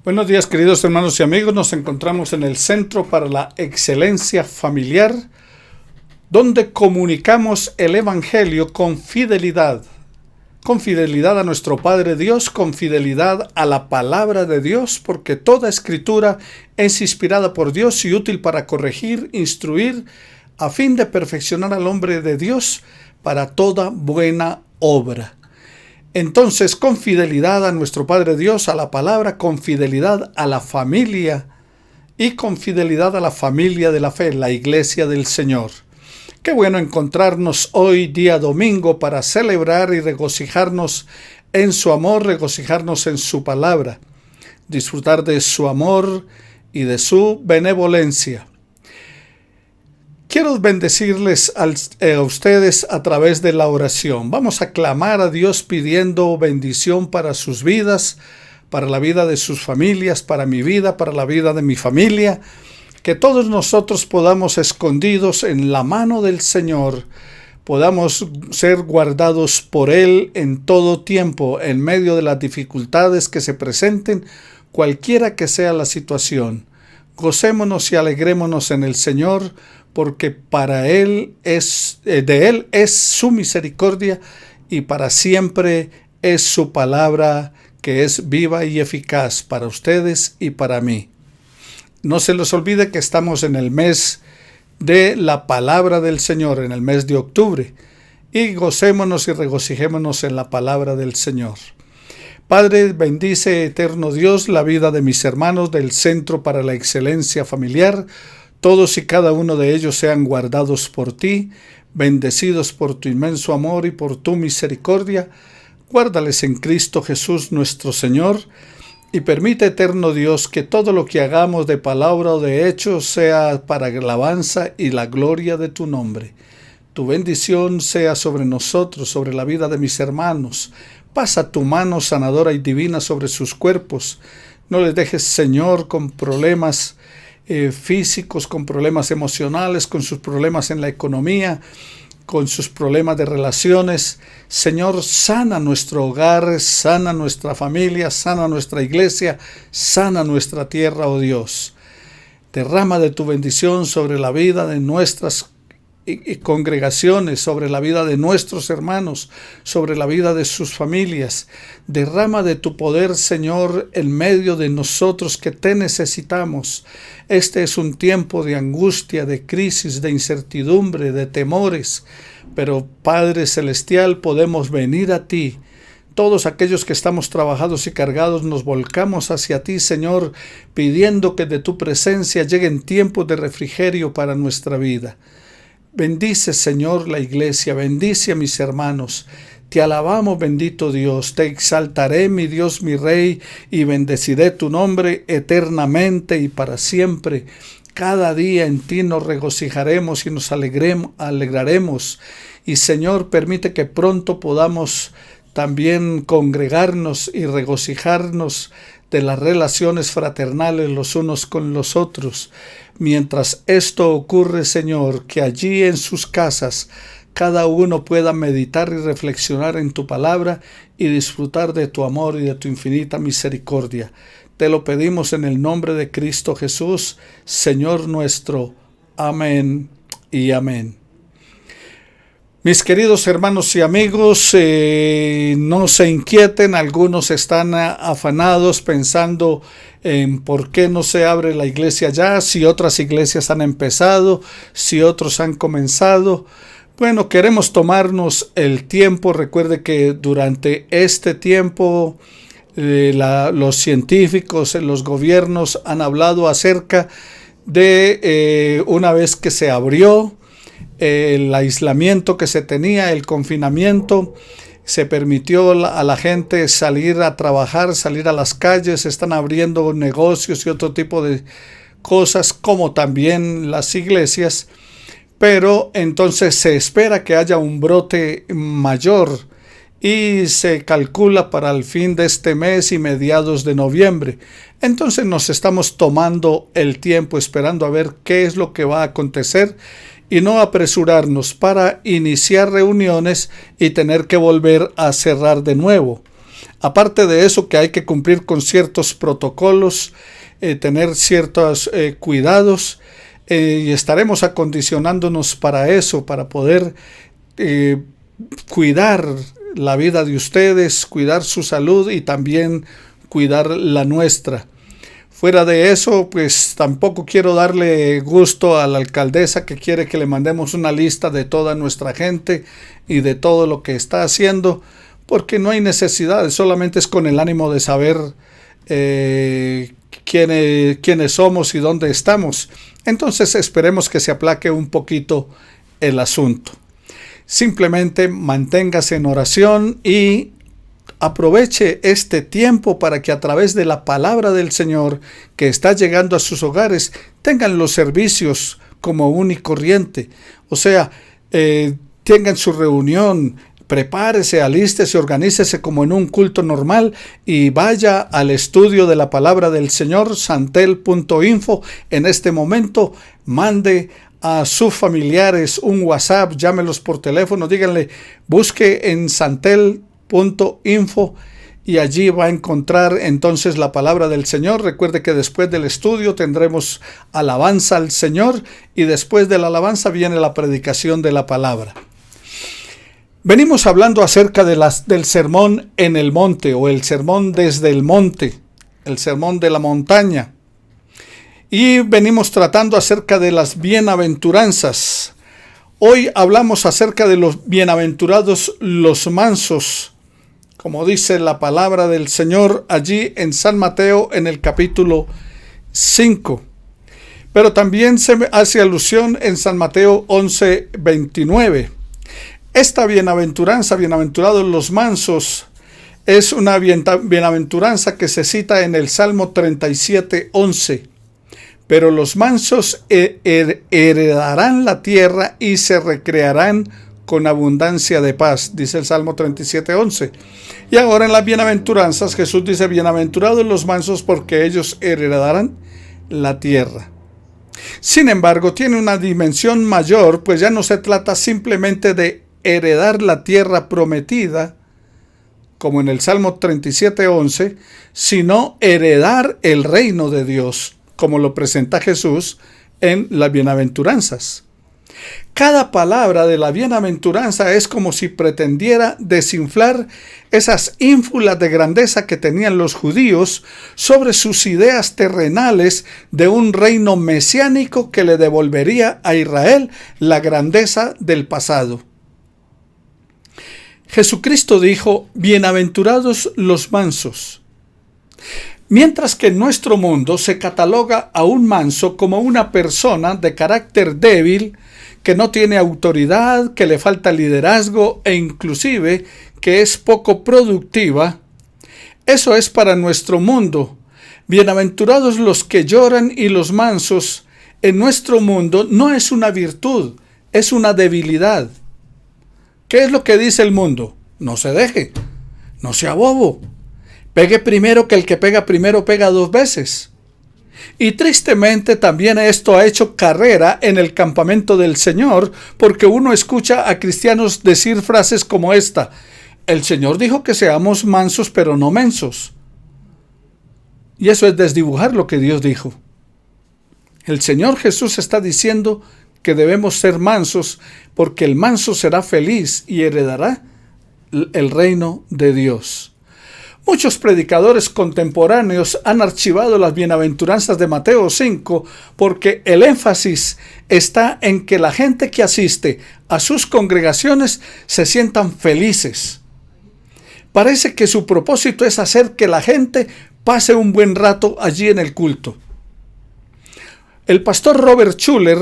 Buenos días, queridos hermanos y amigos. Nos encontramos en el Centro para la Excelencia Familiar, donde comunicamos el Evangelio con fidelidad a nuestro Padre Dios, con fidelidad a la palabra de Dios, porque toda escritura es inspirada por Dios y útil para corregir, instruir, a fin de perfeccionar al hombre de Dios para toda buena obra. Entonces, con fidelidad a nuestro Padre Dios, a la palabra, con fidelidad a la familia y con fidelidad a la familia de la fe, la Iglesia del Señor. Qué bueno encontrarnos hoy, día domingo, para celebrar y regocijarnos en su amor, regocijarnos en su palabra, disfrutar de su amor y de su benevolencia. Quiero bendecirles a ustedes a través de la oración. Vamos a clamar a Dios pidiendo bendición para sus vidas, para la vida de sus familias, para mi vida, para la vida de mi familia. Que todos nosotros podamos, escondidos en la mano del Señor, podamos ser guardados por Él en todo tiempo, en medio de las dificultades que se presenten, cualquiera que sea la situación. Gocémonos y alegrémonos en el Señor, porque de Él es su misericordia y para siempre es su palabra, que es viva y eficaz para ustedes y para mí. No se les olvide que estamos en el mes de la palabra del Señor, en el mes de octubre, y gocémonos y regocijémonos en la palabra del Señor. Padre, bendice, eterno Dios, la vida de mis hermanos del Centro para la Excelencia Familiar. Todos y cada uno de ellos sean guardados por ti, bendecidos por tu inmenso amor y por tu misericordia. Guárdales en Cristo Jesús nuestro Señor, y permite, eterno Dios, que todo lo que hagamos de palabra o de hecho sea para la alabanza y la gloria de tu nombre. Tu bendición sea sobre nosotros, sobre la vida de mis hermanos. Pasa tu mano sanadora y divina sobre sus cuerpos. No les dejes, Señor, con problemas físicos, con problemas emocionales, con sus problemas en la economía, con sus problemas de relaciones. Señor, sana nuestro hogar, sana nuestra familia, sana nuestra iglesia, sana nuestra tierra, oh Dios. Derrama de tu bendición sobre la vida de nuestras congregaciones, sobre la vida de nuestros hermanos, sobre la vida de sus familias. Derrama de tu poder, Señor, en medio de nosotros que te necesitamos. Este es un tiempo de angustia, de crisis, de incertidumbre, de temores, pero Padre Celestial, podemos venir a ti. Todos aquellos que estamos trabajados y cargados nos volcamos hacia ti, Señor, pidiendo que de tu presencia lleguen tiempos de refrigerio para nuestra vida. Bendice, Señor, la iglesia, bendice a mis hermanos. Te alabamos, bendito Dios, te exaltaré, mi Dios, mi Rey, y bendeciré tu nombre eternamente y para siempre. Cada día en ti nos regocijaremos y nos alegraremos. Y, Señor, permite que pronto podamos también congregarnos y regocijarnos de las relaciones fraternales los unos con los otros. Mientras esto ocurre, Señor, que allí en sus casas cada uno pueda meditar y reflexionar en tu palabra y disfrutar de tu amor y de tu infinita misericordia. Te lo pedimos en el nombre de Cristo Jesús, Señor nuestro. Amén y amén. Mis queridos hermanos y amigos, no se inquieten. Algunos están afanados pensando en por qué no se abre la iglesia ya, si otras iglesias han empezado, si otros han comenzado. Bueno, queremos tomarnos el tiempo. Recuerde que durante este tiempo los científicos, los gobiernos han hablado acerca de una vez que se abrió el aislamiento que se tenía, el confinamiento, se permitió a la gente salir a trabajar, salir a las calles, están abriendo negocios y otro tipo de cosas, como también las iglesias, pero entonces se espera que haya un brote mayor y se calcula para el fin de este mes y mediados de noviembre. Entonces nos estamos tomando el tiempo esperando a ver qué es lo que va a acontecer y no apresurarnos para iniciar reuniones y tener que volver a cerrar de nuevo. Aparte de eso, que hay que cumplir con ciertos protocolos, tener ciertos cuidados, y estaremos acondicionándonos para eso, para poder cuidar la vida de ustedes, cuidar su salud y también cuidar la nuestra. Fuera de eso, pues tampoco quiero darle gusto a la alcaldesa que quiere que le mandemos una lista de toda nuestra gente y de todo lo que está haciendo, porque no hay necesidad, solamente es con el ánimo de saber quiénes somos y dónde estamos. Entonces esperemos que se aplaque un poquito el asunto. Simplemente manténgase en oración y aproveche este tiempo para que a través de la palabra del Señor que está llegando a sus hogares tengan los servicios como único y corriente. O sea, tengan su reunión, prepárese, alístese, organícese como en un culto normal y vaya al estudio de la palabra del Señor, santel.info. En este momento mande a sus familiares un WhatsApp, llámelos por teléfono, díganle, busque en santel.info y allí va a encontrar entonces la palabra del Señor. Recuerde que después del estudio tendremos alabanza al Señor y después de la alabanza viene la predicación de la palabra. Venimos hablando acerca del sermón en el monte o el sermón desde el monte, el sermón de la montaña. Y venimos tratando acerca de las bienaventuranzas. Hoy hablamos acerca de los bienaventurados los mansos, como dice la palabra del Señor allí en San Mateo en el capítulo 5. Pero también se hace alusión en San Mateo 11:29. Esta bienaventuranza, bienaventurados los mansos, es una bienaventuranza que se cita en el Salmo 37:11. Pero los mansos heredarán la tierra y se recrearán con abundancia de paz, dice el Salmo 37:11. Y ahora en las bienaventuranzas Jesús dice, bienaventurados los mansos porque ellos heredarán la tierra. Sin embargo, tiene una dimensión mayor, pues ya no se trata simplemente de heredar la tierra prometida, como en el Salmo 37:11, sino heredar el reino de Dios, como lo presenta Jesús en las bienaventuranzas. Cada palabra de la bienaventuranza es como si pretendiera desinflar esas ínfulas de grandeza que tenían los judíos sobre sus ideas terrenales de un reino mesiánico que le devolvería a Israel la grandeza del pasado. Jesucristo dijo, bienaventurados los mansos. Mientras que en nuestro mundo se cataloga a un manso como una persona de carácter débil, que no tiene autoridad, que le falta liderazgo e inclusive que es poco productiva, eso es para nuestro mundo. Bienaventurados los que lloran y los mansos, en nuestro mundo no es una virtud, es una debilidad. ¿Qué es lo que dice el mundo? No se deje, no sea bobo. Pegue primero, que el que pega primero pega dos veces. Y tristemente también esto ha hecho carrera en el campamento del Señor, porque uno escucha a cristianos decir frases como esta: el Señor dijo que seamos mansos pero no mensos. Y eso es desdibujar lo que Dios dijo. El Señor Jesús está diciendo que debemos ser mansos, porque el manso será feliz y heredará el reino de Dios. Muchos predicadores contemporáneos han archivado las bienaventuranzas de Mateo 5 porque el énfasis está en que la gente que asiste a sus congregaciones se sientan felices. Parece que su propósito es hacer que la gente pase un buen rato allí en el culto. El pastor Robert Schuller,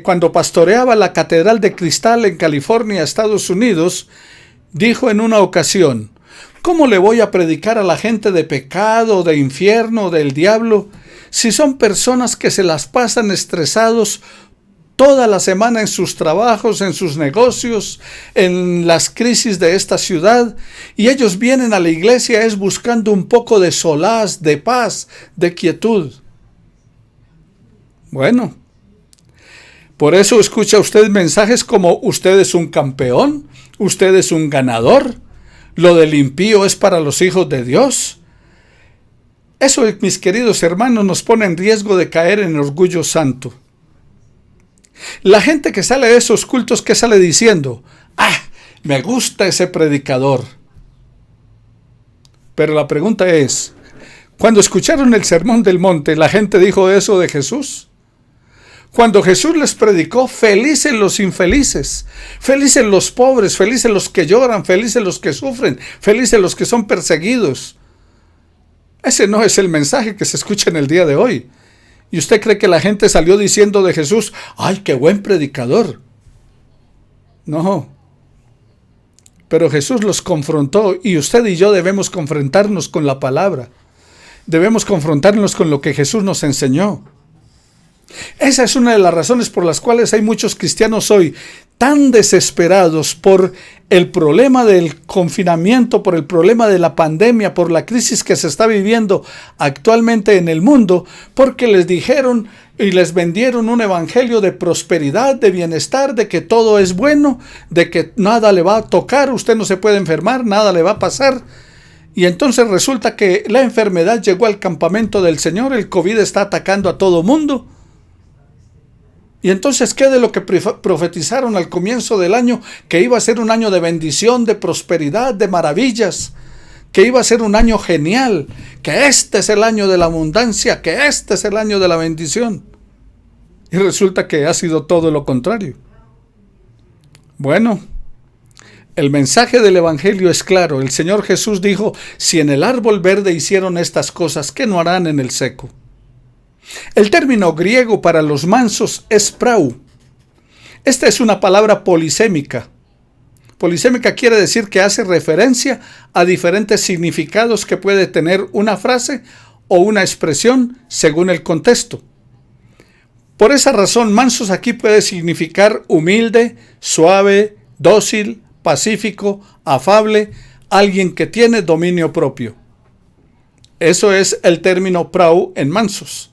cuando pastoreaba la Catedral de Cristal en California, Estados Unidos, dijo en una ocasión: ¿cómo le voy a predicar a la gente de pecado, de infierno, del diablo, si son personas que se las pasan estresados toda la semana en sus trabajos, en sus negocios, en las crisis de esta ciudad, y ellos vienen a la iglesia es buscando un poco de solaz, de paz, de quietud? Bueno, por eso escucha usted mensajes como: usted es un campeón, usted es un ganador. Lo del impío es para los hijos de Dios. Eso, mis queridos hermanos, nos pone en riesgo de caer en orgullo santo. La gente que sale de esos cultos, ¿qué sale diciendo? Me gusta ese predicador. Pero la pregunta es, cuando escucharon el sermón del monte, ¿la gente dijo eso de Jesús? Cuando Jesús les predicó, felices los infelices, felices los pobres, felices los que lloran, felices los que sufren, felices los que son perseguidos. Ese no es el mensaje que se escucha en el día de hoy. ¿Y usted cree que la gente salió diciendo de Jesús, ¡ay, qué buen predicador! No. Pero Jesús los confrontó y usted y yo debemos confrontarnos con la palabra. Debemos confrontarnos con lo que Jesús nos enseñó. Esa es una de las razones por las cuales hay muchos cristianos hoy tan desesperados por el problema del confinamiento, por el problema de la pandemia, por la crisis que se está viviendo actualmente en el mundo, porque les dijeron y les vendieron un evangelio de prosperidad, de bienestar, de que todo es bueno, de que nada le va a tocar, usted no se puede enfermar, nada le va a pasar. Y entonces resulta que la enfermedad llegó al campamento del Señor, el COVID está atacando a todo mundo. Y entonces, ¿qué de lo que profetizaron al comienzo del año? Que iba a ser un año de bendición, de prosperidad, de maravillas. Que iba a ser un año genial. Que este es el año de la abundancia. Que este es el año de la bendición. Y resulta que ha sido todo lo contrario. Bueno, el mensaje del Evangelio es claro. El Señor Jesús dijo, si en el árbol verde hicieron estas cosas, ¿qué no harán en el seco? El término griego para los mansos es prau. Esta es una palabra polisémica. Polisémica quiere decir que hace referencia a diferentes significados que puede tener una frase o una expresión según el contexto. Por esa razón, mansos aquí puede significar humilde, suave, dócil, pacífico, afable, alguien que tiene dominio propio. Eso es el término prau en mansos.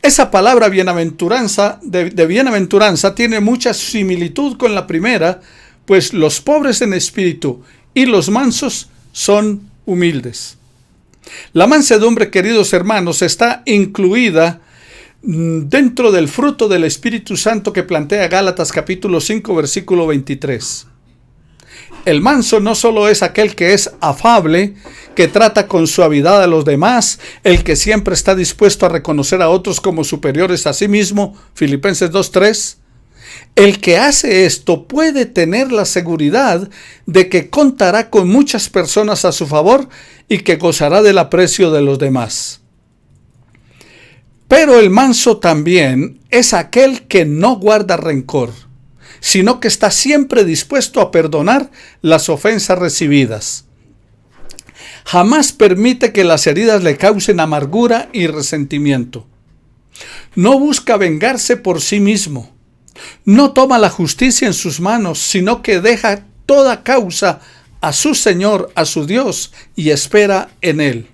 Esa palabra bienaventuranza, de bienaventuranza, tiene mucha similitud con la primera, pues los pobres en espíritu y los mansos son humildes. La mansedumbre, queridos hermanos, está incluida dentro del fruto del Espíritu Santo que plantea Gálatas capítulo 5, versículo 23. El manso no solo es aquel que es afable, que trata con suavidad a los demás, el que siempre está dispuesto a reconocer a otros como superiores a sí mismo, Filipenses 2:3. El que hace esto puede tener la seguridad de que contará con muchas personas a su favor y que gozará del aprecio de los demás. Pero el manso también es aquel que no guarda rencor, sino que está siempre dispuesto a perdonar las ofensas recibidas. Jamás permite que las heridas le causen amargura y resentimiento. No busca vengarse por sí mismo. No toma la justicia en sus manos, sino que deja toda causa a su Señor, a su Dios, y espera en Él.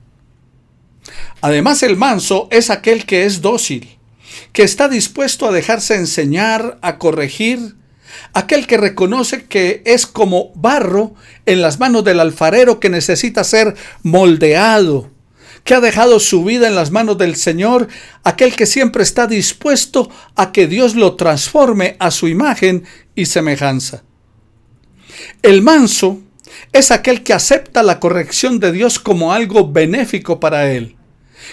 Además, el manso es aquel que es dócil, que está dispuesto a dejarse enseñar, a corregir, aquel que reconoce que es como barro en las manos del alfarero que necesita ser moldeado, que ha dejado su vida en las manos del Señor, aquel que siempre está dispuesto a que Dios lo transforme a su imagen y semejanza. El manso es aquel que acepta la corrección de Dios como algo benéfico para él,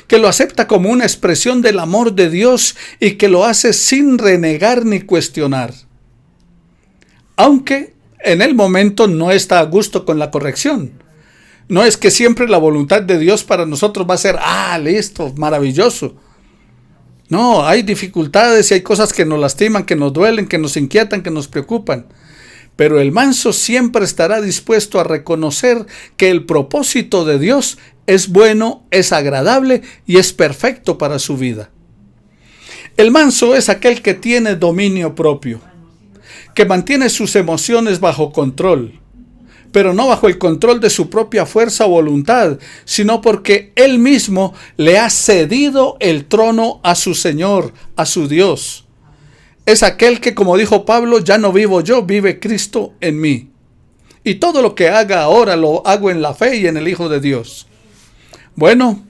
que lo acepta como una expresión del amor de Dios y que lo hace sin renegar ni cuestionar. Aunque en el momento no está a gusto con la corrección. No es que siempre la voluntad de Dios para nosotros va a ser, listo, maravilloso. No, hay dificultades y hay cosas que nos lastiman, que nos duelen, que nos inquietan, que nos preocupan. Pero el manso siempre estará dispuesto a reconocer que el propósito de Dios es bueno, es agradable y es perfecto para su vida. El manso es aquel que tiene dominio propio, que mantiene sus emociones bajo control, pero no bajo el control de su propia fuerza o voluntad, sino porque él mismo le ha cedido el trono a su Señor, a su Dios. Es aquel que, como dijo Pablo, ya no vivo yo, vive Cristo en mí. y todo lo que haga ahora lo hago en la fe y en el Hijo de Dios. Bueno,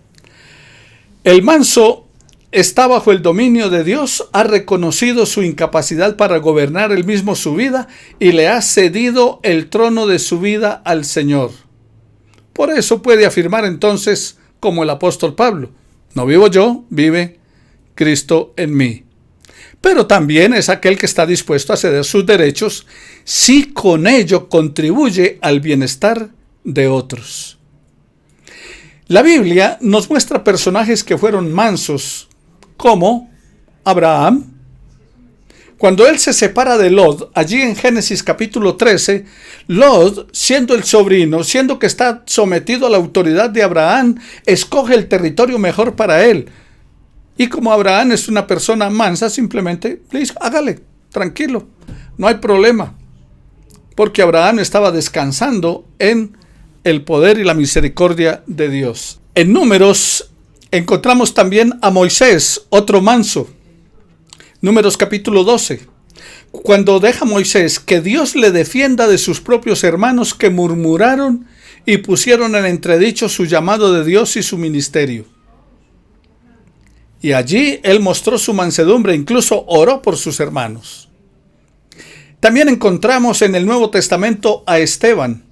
el manso está bajo el dominio de Dios, ha reconocido su incapacidad para gobernar él mismo su vida y le ha cedido el trono de su vida al Señor. Por eso puede afirmar entonces, como el apóstol Pablo, no vivo yo, vive Cristo en mí. Pero también es aquel que está dispuesto a ceder sus derechos si con ello contribuye al bienestar de otros. La Biblia nos muestra personajes que fueron mansos, como Abraham. Cuando él se separa de Lot, allí en Génesis capítulo 13, Lot, siendo el sobrino, siendo que está sometido a la autoridad de Abraham, escoge el territorio mejor para él. Y como Abraham es una persona mansa, simplemente le dice, hágale, tranquilo, no hay problema. Porque Abraham estaba descansando en el poder y la misericordia de Dios. En Números encontramos también a Moisés, otro manso. Números capítulo 12. Cuando deja Moisés que Dios le defienda de sus propios hermanos que murmuraron y pusieron en entredicho su llamado de Dios y su ministerio. Y allí él mostró su mansedumbre, incluso oró por sus hermanos. También encontramos en el Nuevo Testamento a Esteban.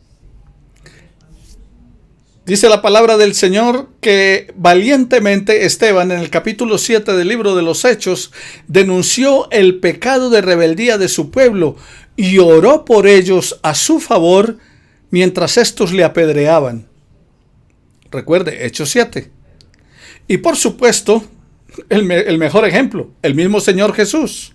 Dice la palabra del Señor que valientemente Esteban, en el capítulo 7 del libro de los Hechos, denunció el pecado de rebeldía de su pueblo y oró por ellos a su favor mientras éstos le apedreaban. Recuerde, Hechos 7. Y por supuesto, el mejor ejemplo, el mismo Señor Jesús.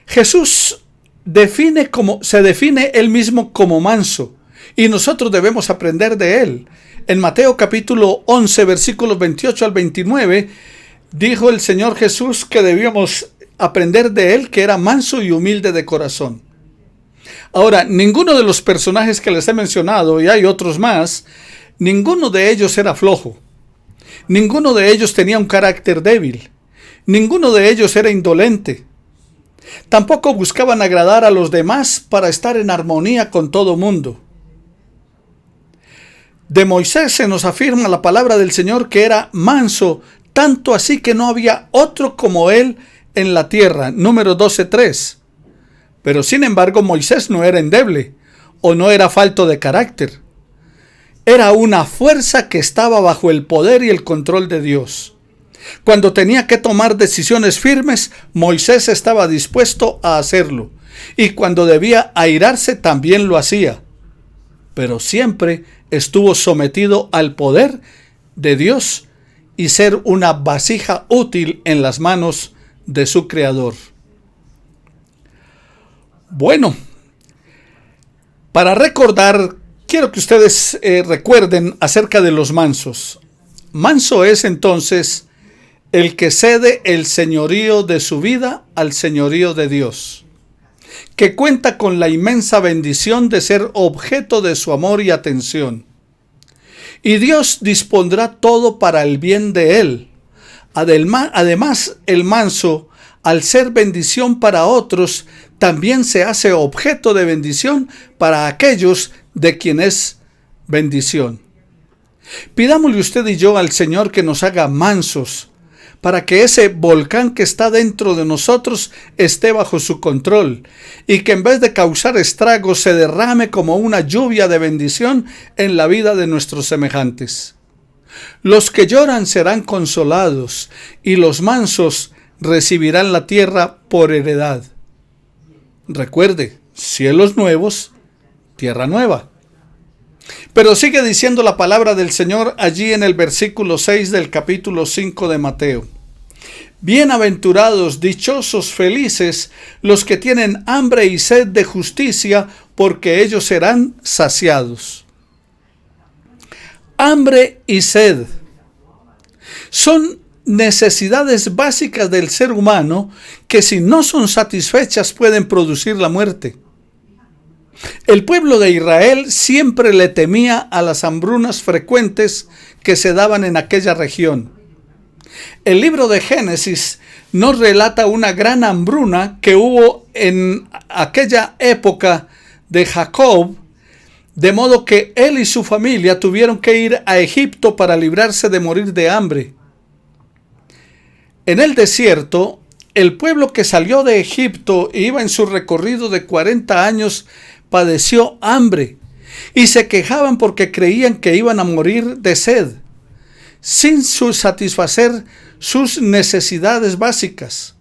Jesús se define él mismo como manso. Y nosotros debemos aprender de él. En Mateo capítulo 11, versículos 28 al 29, dijo el Señor Jesús que debíamos aprender de él, que era manso y humilde de corazón. Ahora, ninguno de los personajes que les he mencionado, y hay otros más, ninguno de ellos era flojo. Ninguno de ellos tenía un carácter débil. Ninguno de ellos era indolente. Tampoco buscaban agradar a los demás para estar en armonía con todo mundo. De Moisés se nos afirma la palabra del Señor que era manso, tanto así que no había otro como él en la tierra. Números 12:3. Pero sin embargo Moisés no era endeble o no era falto de carácter. Era una fuerza que estaba bajo el poder y el control de Dios. Cuando tenía que tomar decisiones firmes, Moisés estaba dispuesto a hacerlo. Y cuando debía airarse, también lo hacía. Pero siempre estuvo sometido al poder de Dios y ser una vasija útil en las manos de su Creador. Bueno, para recordar, quiero que ustedes recuerden acerca de los mansos. Manso es entonces el que cede el señorío de su vida al señorío de Dios, que cuenta con la inmensa bendición de ser objeto de su amor y atención. Y Dios dispondrá todo para el bien de él. Además, el manso, al ser bendición para otros, también se hace objeto de bendición para aquellos de quien es bendición. Pidámosle usted y yo al Señor que nos haga mansos, para que ese volcán que está dentro de nosotros esté bajo su control y que en vez de causar estragos se derrame como una lluvia de bendición en la vida de nuestros semejantes. Los que lloran serán consolados y los mansos recibirán la tierra por heredad. Recuerde, cielos nuevos, tierra nueva. Pero sigue diciendo la palabra del Señor allí en el versículo 6 del capítulo 5 de Mateo. Bienaventurados, dichosos, felices, los que tienen hambre y sed de justicia, porque ellos serán saciados. Hambre y sed son necesidades básicas del ser humano que si no son satisfechas pueden producir la muerte. El pueblo de Israel siempre le temía a las hambrunas frecuentes que se daban en aquella región. El libro de Génesis nos relata una gran hambruna que hubo en aquella época de Jacob, de modo que él y su familia tuvieron que ir a Egipto para librarse de morir de hambre. En el desierto, el pueblo que salió de Egipto e iba en su recorrido de 40 años padeció hambre y se quejaban porque creían que iban a morir de sed, sin satisfacer sus necesidades básicas.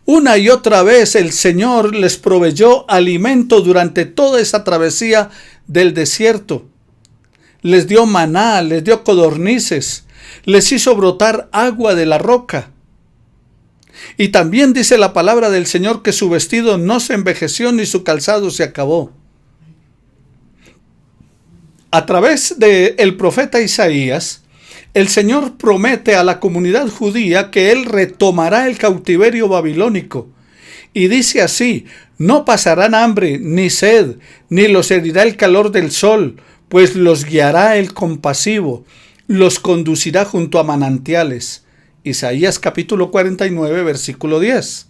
Una y otra vez el Señor les proveyó alimento durante toda esa travesía del desierto. Les dio maná, les dio codornices, les hizo brotar agua de la roca. Y también dice la palabra del Señor que su vestido no se envejeció ni su calzado se acabó. A través del profeta Isaías, el Señor promete a la comunidad judía que Él retomará el cautiverio babilónico. Y dice así: no pasarán hambre ni sed, ni los herirá el calor del sol, pues los guiará el compasivo, los conducirá junto a manantiales. Isaías capítulo 49, versículo 10.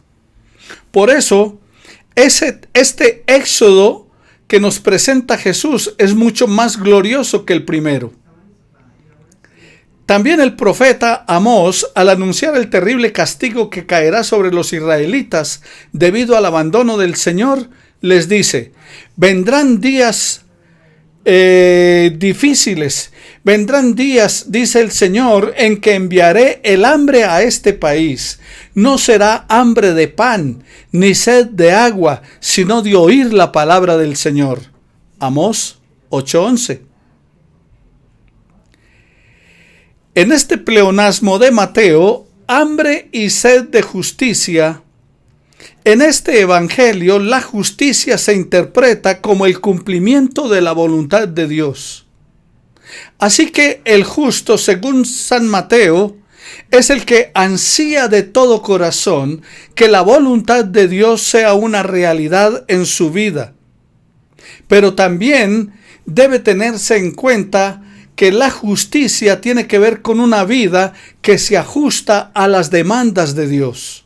Por eso, este éxodo que nos presenta Jesús es mucho más glorioso que el primero. También el profeta Amós, al anunciar el terrible castigo que caerá sobre los israelitas debido al abandono del Señor, les dice: vendrán días difíciles, vendrán días, dice el Señor, en que enviaré el hambre a este país. No será hambre de pan, ni sed de agua, sino de oír la palabra del Señor. Amós 8:11. En este pleonasmo de Mateo, hambre y sed de justicia, en este evangelio la justicia se interpreta como el cumplimiento de la voluntad de Dios. Así que el justo, según San Mateo, es el que ansía de todo corazón que la voluntad de Dios sea una realidad en su vida. Pero también debe tenerse en cuenta que la justicia tiene que ver con una vida que se ajusta a las demandas de Dios.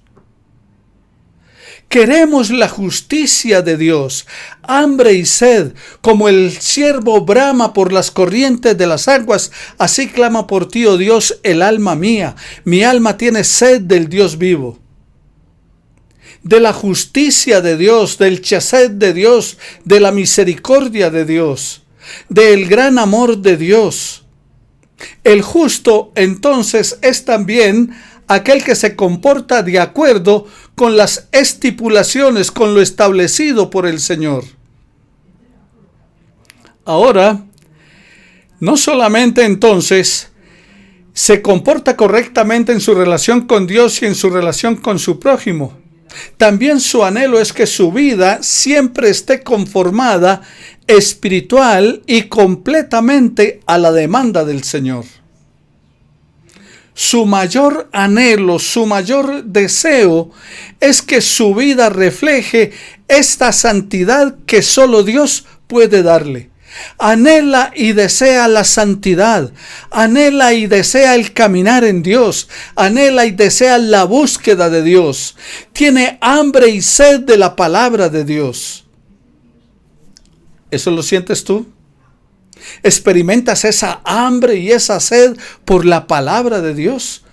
Queremos la justicia de Dios, hambre y sed, como el ciervo brama por las corrientes de las aguas, así clama por ti, oh Dios, el alma mía. Mi alma tiene sed del Dios vivo. De la justicia de Dios, del chesed de Dios, de la misericordia de Dios, del gran amor de Dios. El justo, entonces, es también aquel que se comporta de acuerdo con las estipulaciones, con lo establecido por el Señor. Ahora, no solamente entonces se comporta correctamente en su relación con Dios y en su relación con su prójimo, también su anhelo es que su vida siempre esté conformada espiritual y completamente a la demanda del Señor. Su mayor anhelo, su mayor deseo es que su vida refleje esta santidad que solo Dios puede darle. Anhela y desea la santidad, anhela y desea el caminar en Dios, anhela y desea la búsqueda de Dios. Tiene hambre y sed de la palabra de Dios. ¿Eso lo sientes tú? ¿Experimentas esa hambre y esa sed por la palabra de Dios?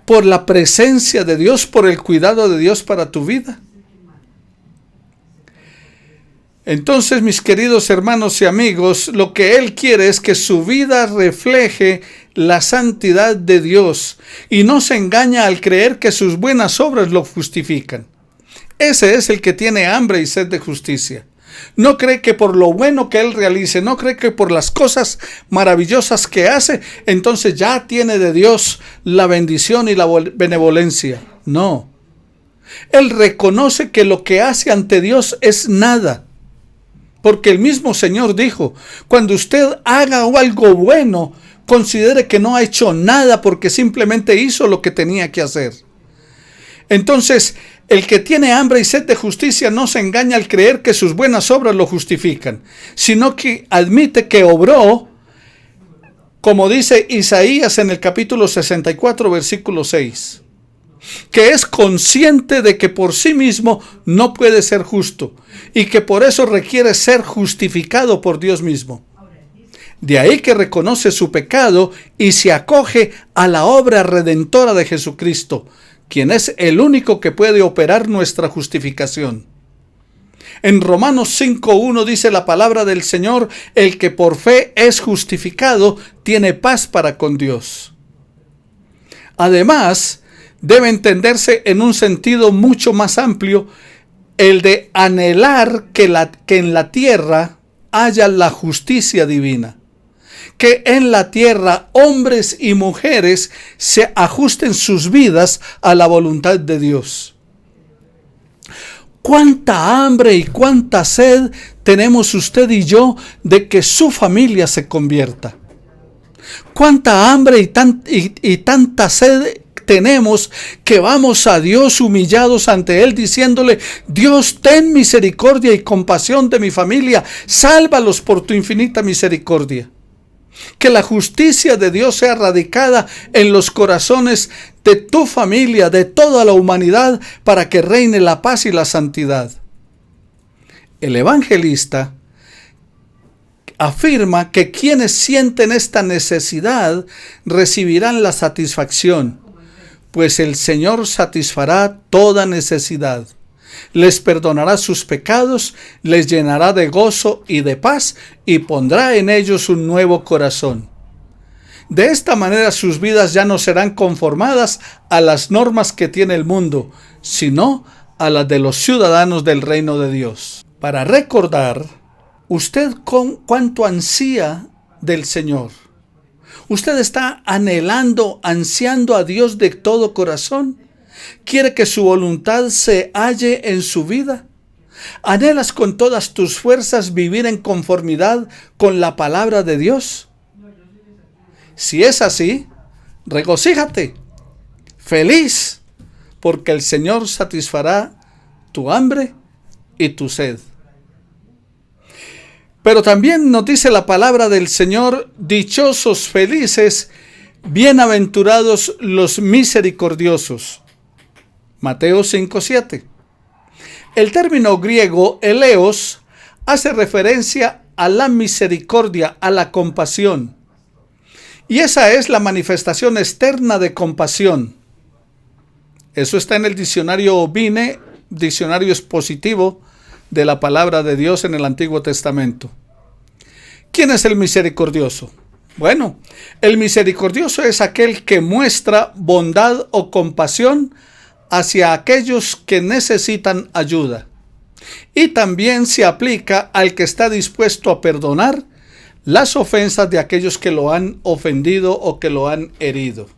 ¿Por la presencia de Dios? ¿Por el cuidado de Dios para tu vida? Entonces, mis queridos hermanos y amigos, lo que Él quiere es que su vida refleje la santidad de Dios y no se engaña al creer que sus buenas obras lo justifican. Ese es el que tiene hambre y sed de justicia. No cree que por lo bueno que Él realice, no cree que por las cosas maravillosas que hace, entonces ya tiene de Dios la bendición y la benevolencia. No. Él reconoce que lo que hace ante Dios es nada. Porque el mismo Señor dijo: cuando usted haga algo bueno, considere que no ha hecho nada porque simplemente hizo lo que tenía que hacer. Entonces, el que tiene hambre y sed de justicia no se engaña al creer que sus buenas obras lo justifican, sino que admite que obró, como dice Isaías en el capítulo 64, versículo 6. que es consciente de que por sí mismo no puede ser justo y que por eso requiere ser justificado por Dios mismo. De ahí que reconoce su pecado y se acoge a la obra redentora de Jesucristo, quien es el único que puede operar nuestra justificación. En Romanos 5:1 dice la palabra del Señor: el que por fe es justificado tiene paz para con Dios. Además, debe entenderse en un sentido mucho más amplio el de anhelar que en la tierra haya la justicia divina. Que en la tierra hombres y mujeres se ajusten sus vidas a la voluntad de Dios. ¿Cuánta hambre y cuánta sed tenemos usted y yo de que su familia se convierta? ¿Cuánta hambre y tanta sed tenemos que vamos a Dios humillados ante Él diciéndole: Dios, ten misericordia y compasión de mi familia, sálvalos por tu infinita misericordia? Que la justicia de Dios sea radicada en los corazones de tu familia, de toda la humanidad, para que reine la paz y la santidad. El evangelista afirma que quienes sienten esta necesidad recibirán la satisfacción, pues el Señor satisfará toda necesidad. Les perdonará sus pecados, les llenará de gozo y de paz y pondrá en ellos un nuevo corazón. De esta manera sus vidas ya no serán conformadas a las normas que tiene el mundo, sino a las de los ciudadanos del reino de Dios. Para recordar, usted cuánto ansía del Señor. ¿Usted está ansiando a Dios de todo corazón? ¿Quiere que su voluntad se halle en su vida? ¿Anhelas con todas tus fuerzas vivir en conformidad con la palabra de Dios? Si es así, regocíjate, feliz, porque el Señor satisfará tu hambre y tu sed. Pero también nos dice la palabra del Señor: dichosos, felices, bienaventurados los misericordiosos. Mateo 5:7. El término griego eleos hace referencia a la misericordia, a la compasión. Y esa es la manifestación externa de compasión. Eso está en el diccionario Vine, diccionario expositivo de la palabra de Dios en el Antiguo Testamento. ¿Quién es el misericordioso? Bueno, el misericordioso es aquel que muestra bondad o compasión hacia aquellos que necesitan ayuda. Y también se aplica al que está dispuesto a perdonar las ofensas de aquellos que lo han ofendido o que lo han herido.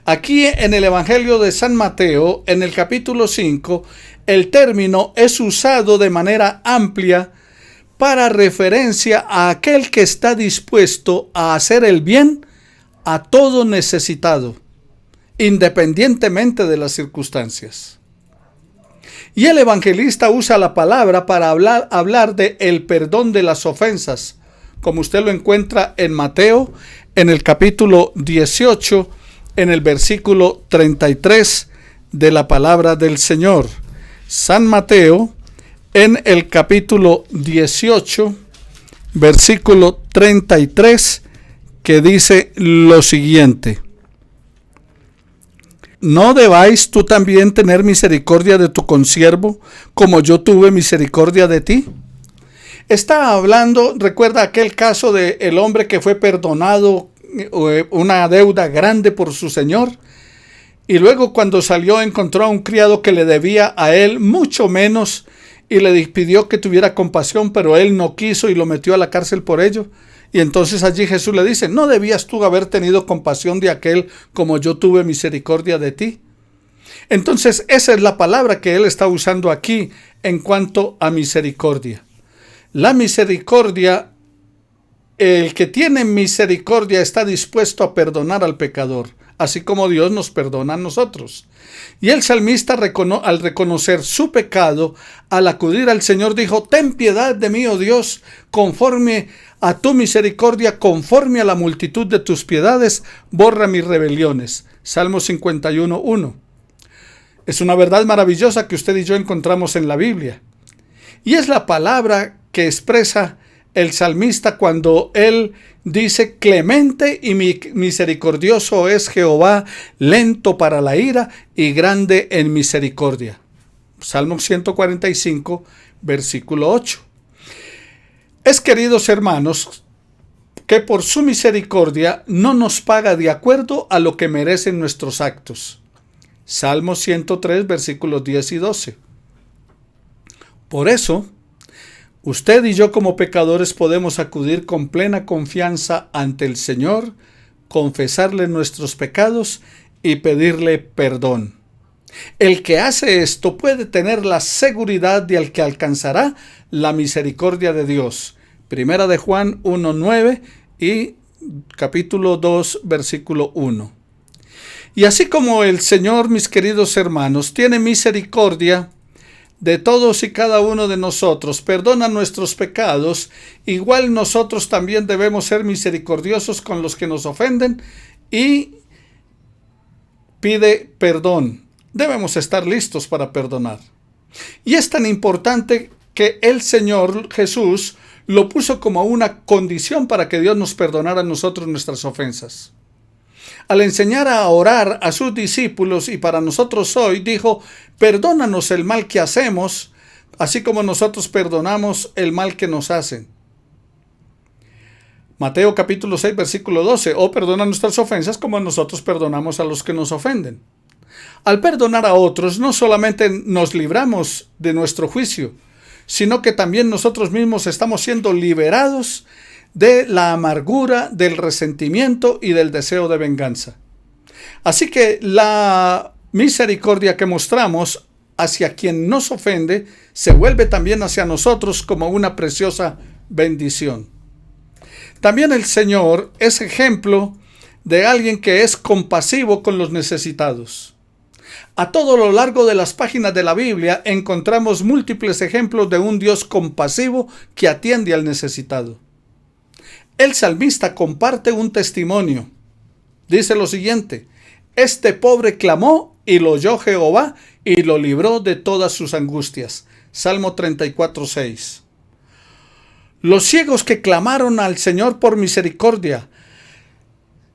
Aquí en el Evangelio de San Mateo, en el capítulo 5, el término es usado de manera amplia para referencia a aquel que está dispuesto a hacer el bien a todo necesitado, independientemente de las circunstancias. Y el evangelista usa la palabra para hablar de el perdón de las ofensas, como usted lo encuentra en Mateo, en el capítulo 18, en el versículo 33 de la palabra del Señor. San Mateo, en el capítulo 18, versículo 33, que dice lo siguiente: ¿no debáis tú también tener misericordia de tu consiervo, como yo tuve misericordia de ti? Está hablando, recuerda aquel caso de el hombre que fue perdonado una deuda grande por su señor, y luego cuando salió encontró a un criado que le debía a él mucho menos y le pidió que tuviera compasión, pero él no quiso y lo metió a la cárcel por ello. Y entonces allí Jesús le dice: ¿no debías tú haber tenido compasión de aquel como yo tuve misericordia de ti? Entonces esa es la palabra que él está usando aquí en cuanto a misericordia. La misericordia, el que tiene misericordia está dispuesto a perdonar al pecador, así como Dios nos perdona a nosotros. Y el salmista, al reconocer su pecado, al acudir al Señor, dijo: ten piedad de mí, oh Dios, conforme a tu misericordia, conforme a la multitud de tus piedades, borra mis rebeliones. Salmo 51:1. Es una verdad maravillosa que usted y yo encontramos en la Biblia. Y es la palabra que expresa el salmista cuando él dice: clemente y misericordioso es Jehová, lento para la ira y grande en misericordia. Salmo 145, versículo 8. Es, queridos hermanos, que por su misericordia no nos paga de acuerdo a lo que merecen nuestros actos. Salmo 103, versículos 10 y 12. Por eso, usted y yo como pecadores podemos acudir con plena confianza ante el Señor, confesarle nuestros pecados y pedirle perdón. El que hace esto puede tener la seguridad de que alcanzará la misericordia de Dios. Primera de Juan 1:9 y capítulo 2, versículo 1. Y así como el Señor, mis queridos hermanos, tiene misericordia de todos y cada uno de nosotros, perdona nuestros pecados, igual nosotros también debemos ser misericordiosos con los que nos ofenden y pide perdón. Debemos estar listos para perdonar. Y es tan importante que el Señor Jesús lo puso como una condición para que Dios nos perdonara a nosotros nuestras ofensas. Al enseñar a orar a sus discípulos y para nosotros hoy, dijo: perdónanos el mal que hacemos, así como nosotros perdonamos el mal que nos hacen. Mateo capítulo 6, versículo 12. O perdona nuestras ofensas como nosotros perdonamos a los que nos ofenden. Al perdonar a otros, no solamente nos libramos de nuestro juicio, sino que también nosotros mismos estamos siendo liberados de la amargura, del resentimiento y del deseo de venganza. Así que la misericordia que mostramos hacia quien nos ofende se vuelve también hacia nosotros como una preciosa bendición. También el Señor es ejemplo de alguien que es compasivo con los necesitados. A todo lo largo de las páginas de la Biblia encontramos múltiples ejemplos de un Dios compasivo que atiende al necesitado. El salmista comparte un testimonio. Dice lo siguiente: este pobre clamó y lo oyó Jehová y lo libró de todas sus angustias. Salmo 34:6. Los ciegos que clamaron al Señor por misericordia: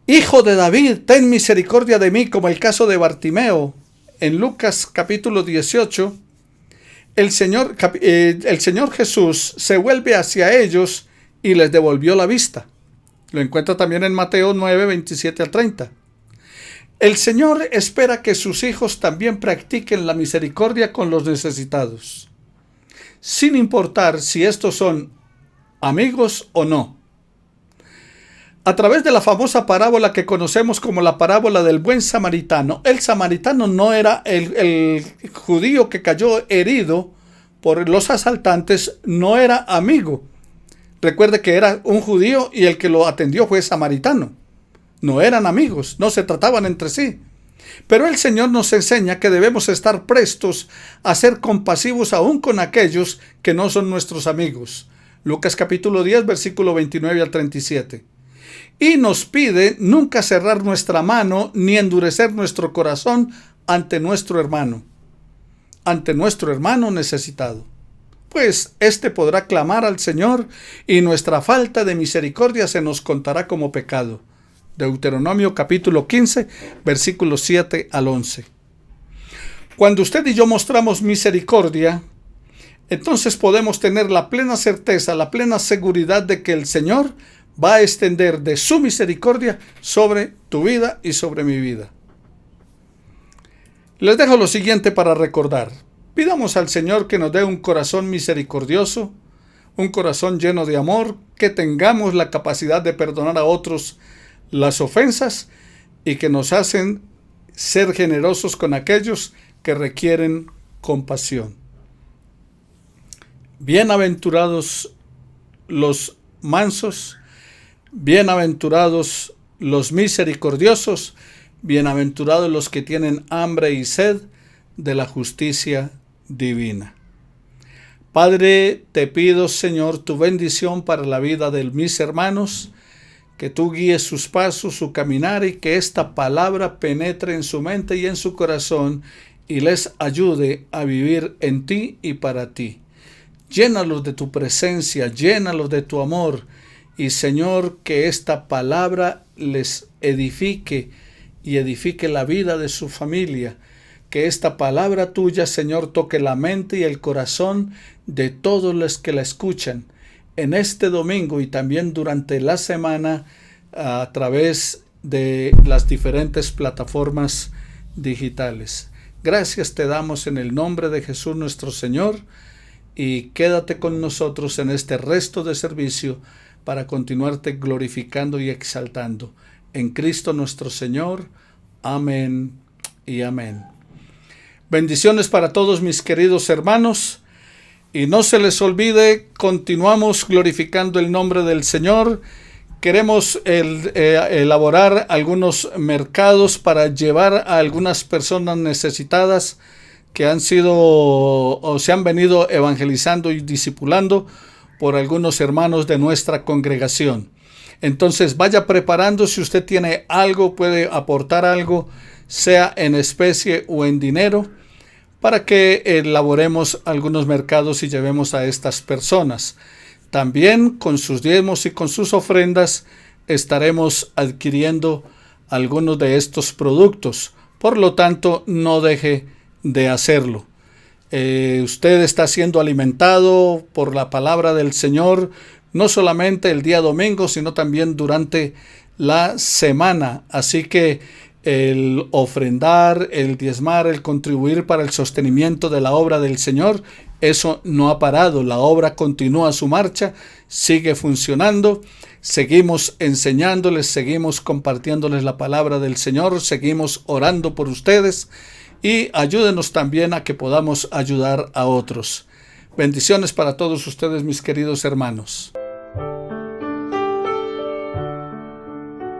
Hijo de David, ten misericordia de mí, como el caso de Bartimeo. En Lucas capítulo 18, el Señor Jesús se vuelve hacia ellos y les devolvió la vista. Lo encuentra también en Mateo 9, 27 al 30. El Señor espera que sus hijos también practiquen la misericordia con los necesitados, sin importar si estos son amigos o no. A través de la famosa parábola que conocemos como la parábola del buen samaritano, el samaritano no era el judío que cayó herido por los asaltantes, no era amigo. Recuerde que era un judío y el que lo atendió fue samaritano. No eran amigos, no se trataban entre sí. Pero el Señor nos enseña que debemos estar prestos a ser compasivos aún con aquellos que no son nuestros amigos. Lucas capítulo 10, versículo 29 al 37. Y nos pide nunca cerrar nuestra mano ni endurecer nuestro corazón ante nuestro hermano necesitado. Pues éste podrá clamar al Señor y nuestra falta de misericordia se nos contará como pecado. Deuteronomio capítulo 15, versículos 7 al 11. Cuando usted y yo mostramos misericordia, entonces podemos tener la plena certeza, la plena seguridad de que el Señor va a extender de su misericordia sobre tu vida y sobre mi vida. Les dejo lo siguiente para recordar. Pidamos al Señor que nos dé un corazón misericordioso, un corazón lleno de amor, que tengamos la capacidad de perdonar a otros las ofensas y que nos hacen ser generosos con aquellos que requieren compasión. Bienaventurados los mansos, bienaventurados los misericordiosos, Bienaventurados los que tienen hambre y sed de la justicia divina. Padre, te pido, Señor, tu bendición para la vida de mis hermanos, que tú guíes sus pasos, su caminar, y que esta palabra penetre en su mente y en su corazón y les ayude a vivir en ti y para ti. Llénalos de tu presencia, llénalos de tu amor, y Señor, que esta palabra les edifique y edifique la vida de su familia. Que esta palabra tuya, Señor, toque la mente y el corazón de todos los que la escuchan en este domingo y también durante la semana a través de las diferentes plataformas digitales. Gracias te damos en el nombre de Jesús nuestro Señor, y quédate con nosotros en este resto de servicio para continuarte glorificando y exaltando. En Cristo nuestro Señor. Amén y amén. Bendiciones para todos mis queridos hermanos. Y no se les olvide, continuamos glorificando el nombre del Señor. Queremos elaborar algunos mercados para llevar a algunas personas necesitadas que han sido o se han venido evangelizando y discipulando por algunos hermanos de nuestra congregación. Entonces vaya preparando, si usted tiene algo, puede aportar algo, sea en especie o en dinero, para que elaboremos algunos mercados y llevemos a estas personas. También con sus diezmos y con sus ofrendas estaremos adquiriendo algunos de estos productos. Por lo tanto, no deje de hacerlo. Usted está siendo alimentado por la palabra del Señor, no solamente el día domingo, sino también durante la semana. Así que el ofrendar, el diezmar, el contribuir para el sostenimiento de la obra del Señor, eso no ha parado. La obra continúa su marcha, sigue funcionando. Seguimos enseñándoles, seguimos compartiéndoles la palabra del Señor, seguimos orando por ustedes, y ayúdenos también a que podamos ayudar a otros. Bendiciones para todos ustedes, mis queridos hermanos.